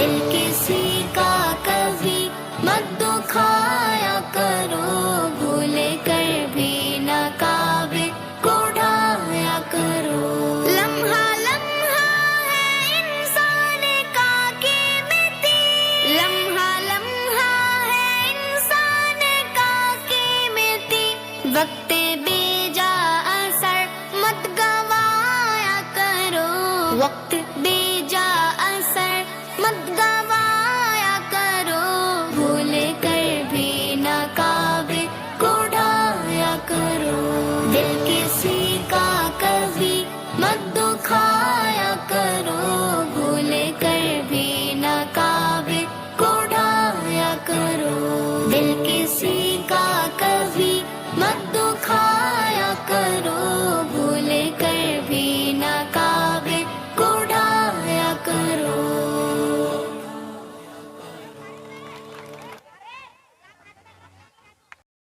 دل کسی کا کبھی مت دکھایا کرو، بھولے کر بھی نہ کعبے کو ڈھایا کرو۔ لمحہ لمحہ ہے انسان کا قیمتی، لمحہ لمحہ ہے انسان کا قیمتی، وقت بے جا اثر مت گوایا کرو، وقت بے جا اثر مت گوایا کرو، بھولے کر بھی نہ کعبے کو ڈھایا کرو۔ دل کسی کا کبھی مت دکھایا کرو، بھولے کر بھی نہ کعبے کو ڈھایا کرو۔ دل